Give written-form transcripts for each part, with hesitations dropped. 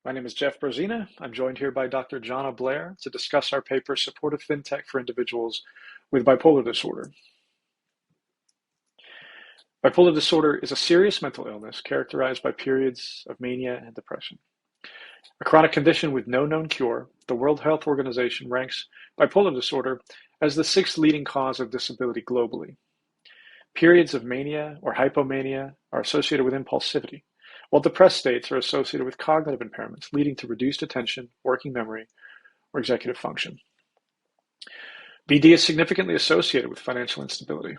My name is Jeff Brozena. I'm joined here by Dr. Johnna Blair to discuss our paper, Supportive Fintech for Individuals with Bipolar Disorder. Bipolar disorder is a serious mental illness characterized by periods of mania and depression. A chronic condition with no known cure, the World Health Organization ranks bipolar disorder as the sixth leading cause of disability globally. Periods of mania or hypomania are associated with impulsivity, while depressed states are associated with cognitive impairments, leading to reduced attention, working memory, or executive function. BD is significantly associated with financial instability.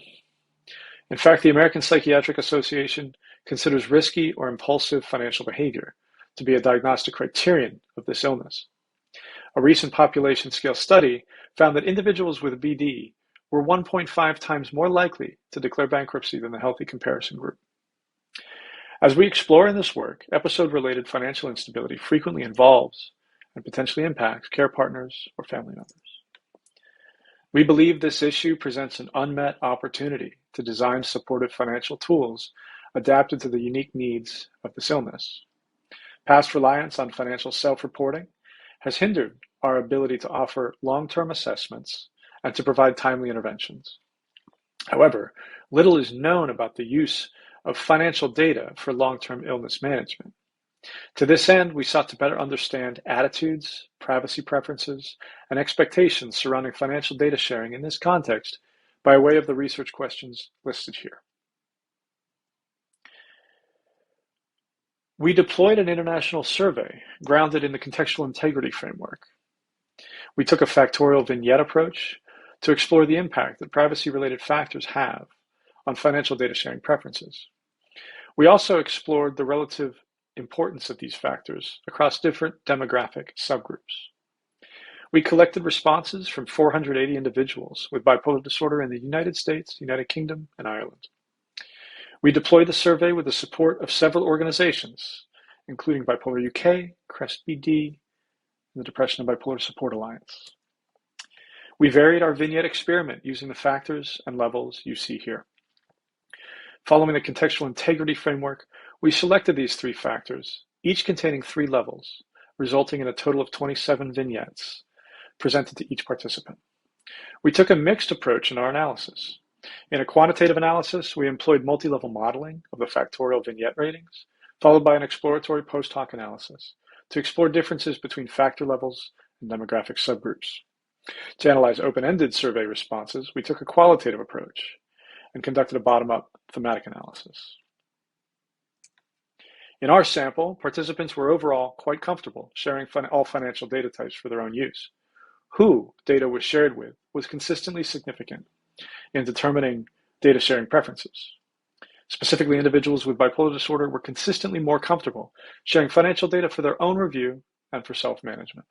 In fact, the American Psychiatric Association considers risky or impulsive financial behavior to be a diagnostic criterion of this illness. A recent population scale study found that individuals with BD were 1.5 times more likely to declare bankruptcy than the healthy comparison group. As we explore in this work, episode-related financial instability frequently involves and potentially impacts care partners or family members. We believe this issue presents an unmet opportunity to design supportive financial tools adapted to the unique needs of this illness. Past reliance on financial self-reporting has hindered our ability to offer long-term assessments and to provide timely interventions. However, little is known about the use of financial data for long-term illness management. To this end, we sought to better understand attitudes, privacy preferences, and expectations surrounding financial data sharing in this context by way of the research questions listed here. We deployed an international survey grounded in the Contextual Integrity framework. We took a factorial vignette approach to explore the impact that privacy-related factors have on financial data sharing preferences. We also explored the relative importance of these factors across different demographic subgroups. We collected responses from 480 individuals with bipolar disorder in the United States, United Kingdom, and Ireland. We deployed the survey with the support of several organizations, including Bipolar UK, CREST BD, and the Depression and Bipolar Support Alliance. We varied our vignette experiment using the factors and levels you see here. Following the Contextual Integrity framework, we selected these three factors, each containing 3 levels, resulting in a total of 27 vignettes presented to each participant. We took a mixed approach in our analysis. In a quantitative analysis, we employed multi-level modeling of the factorial vignette ratings, followed by an exploratory post-hoc analysis to explore differences between factor levels and demographic subgroups. To analyze open-ended survey responses, we took a qualitative approach and conducted a bottom-up thematic analysis. In our sample, participants were overall quite comfortable sharing all financial data types for their own use. Who data was shared with was consistently significant in determining data sharing preferences. Specifically, individuals with bipolar disorder were consistently more comfortable sharing financial data for their own review and for self-management.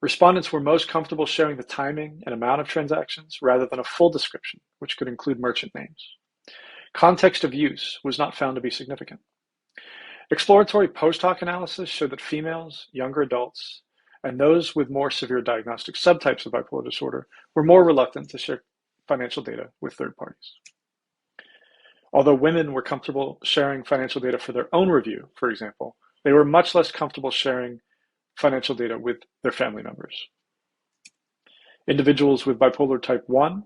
Respondents were most comfortable sharing the timing and amount of transactions rather than a full description, which could include merchant names. Context of use was not found to be significant. Exploratory post-hoc analysis showed that females, younger adults, and those with more severe diagnostic subtypes of bipolar disorder were more reluctant to share financial data with third parties. Although women were comfortable sharing financial data for their own review, for example, they were much less comfortable sharing financial data with their family members. Individuals with bipolar type 1,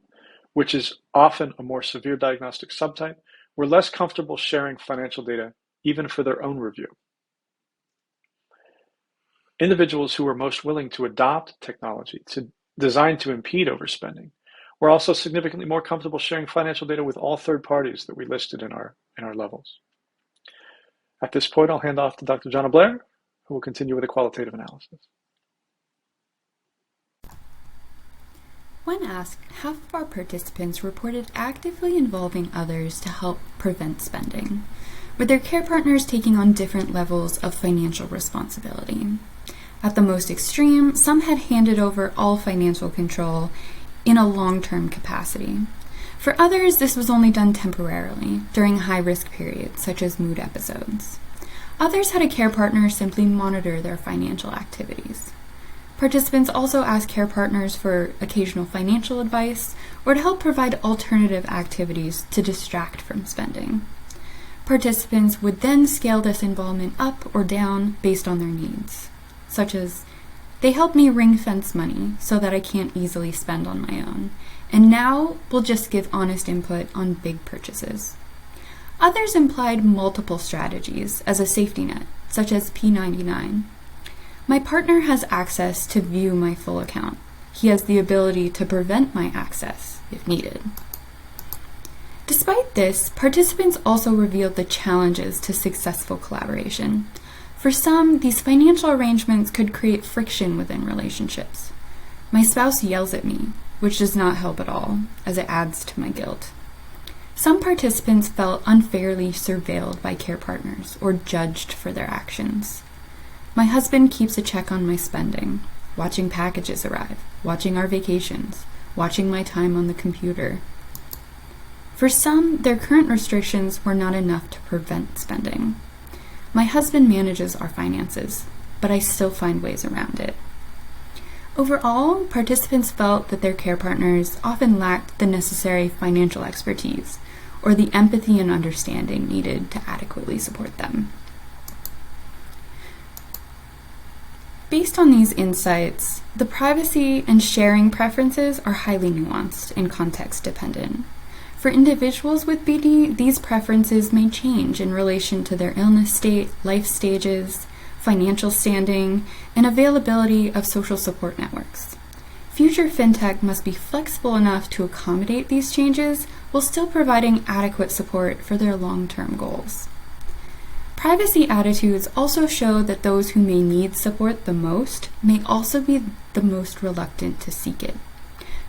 which is often a more severe diagnostic subtype, were less comfortable sharing financial data even for their own review. Individuals who were most willing to adopt technology designed to impede overspending were also significantly more comfortable sharing financial data with all third parties that we listed in our levels. At this point, I'll hand off to Dr. Johnna Blair, who will continue with a qualitative analysis. When asked, half of our participants reported actively involving others to help prevent spending, with their care partners taking on different levels of financial responsibility. At the most extreme, some had handed over all financial control in a long-term capacity. For others, this was only done temporarily, during high-risk periods, such as mood episodes. Others had a care partner simply monitor their financial activities. Participants also asked care partners for occasional financial advice or to help provide alternative activities to distract from spending. Participants would then scale this involvement up or down based on their needs, such as, they help me ring-fence money so that I can't easily spend on my own, and now we'll just give honest input on big purchases. Others implied multiple strategies as a safety net, such as P99. My partner has access to view my full account. He has the ability to prevent my access if needed. Despite this, participants also revealed the challenges to successful collaboration. For some, these financial arrangements could create friction within relationships. My spouse yells at me, which does not help at all, as it adds to my guilt. Some participants felt unfairly surveilled by care partners or judged for their actions. My husband keeps a check on my spending, watching packages arrive, watching our vacations, watching my time on the computer. For some, their current restrictions were not enough to prevent spending. My husband manages our finances, but I still find ways around it. Overall, participants felt that their care partners often lacked the necessary financial expertise or the empathy and understanding needed to adequately support them. Based on these insights, the privacy and sharing preferences are highly nuanced and context dependent. For individuals with BD, these preferences may change in relation to their illness state, life stages, financial standing, and availability of social support networks. Future fintech must be flexible enough to accommodate these changes while still providing adequate support for their long-term goals. Privacy attitudes also show that those who may need support the most may also be the most reluctant to seek it,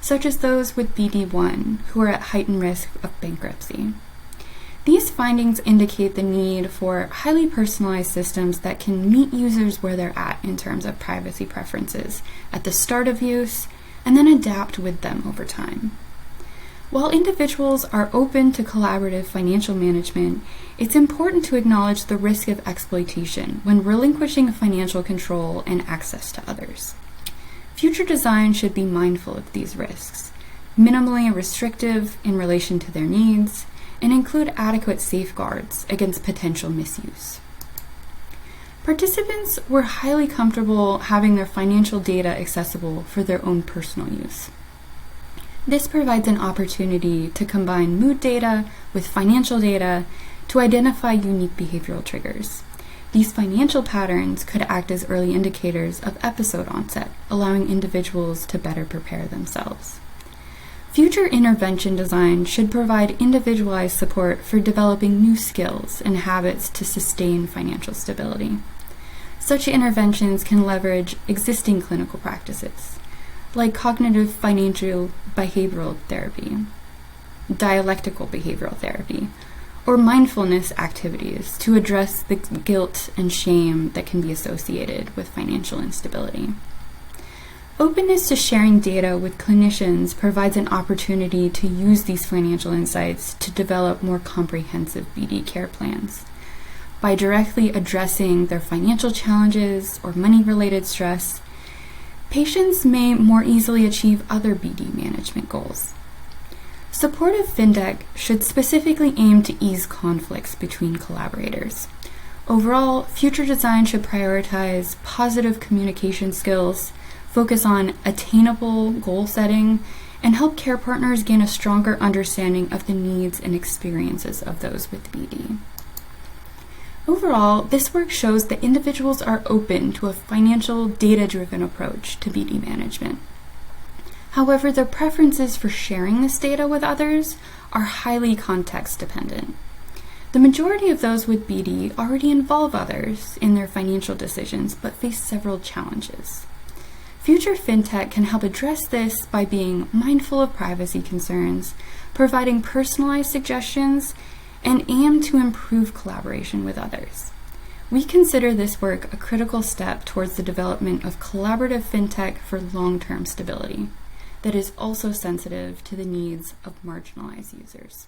such as those with BD1 who are at heightened risk of bankruptcy. These findings indicate the need for highly personalized systems that can meet users where they're at in terms of privacy preferences at the start of use and then adapt with them over time. While individuals are open to collaborative financial management, it's important to acknowledge the risk of exploitation when relinquishing financial control and access to others. Future design should be mindful of these risks, minimally restrictive in relation to their needs, and include adequate safeguards against potential misuse. Participants were highly comfortable having their financial data accessible for their own personal use. This provides an opportunity to combine mood data with financial data to identify unique behavioral triggers. These financial patterns could act as early indicators of episode onset, allowing individuals to better prepare themselves. Future intervention design should provide individualized support for developing new skills and habits to sustain financial stability. Such interventions can leverage existing clinical practices, like cognitive financial behavioral therapy, dialectical behavioral therapy, or mindfulness activities to address the guilt and shame that can be associated with financial instability. Openness to sharing data with clinicians provides an opportunity to use these financial insights to develop more comprehensive BD care plans. By directly addressing their financial challenges or money-related stress, patients may more easily achieve other BD management goals. Supportive fintech should specifically aim to ease conflicts between collaborators. Overall, future design should prioritize positive communication skills, focus on attainable goal setting, and help care partners gain a stronger understanding of the needs and experiences of those with BD. Overall, this work shows that individuals are open to a financial, data-driven approach to BD management. However, their preferences for sharing this data with others are highly context-dependent. The majority of those with BD already involve others in their financial decisions, but face several challenges. Future fintech can help address this by being mindful of privacy concerns, providing personalized suggestions, and aim to improve collaboration with others. We consider this work a critical step towards the development of collaborative fintech for long-term stability that is also sensitive to the needs of marginalized users.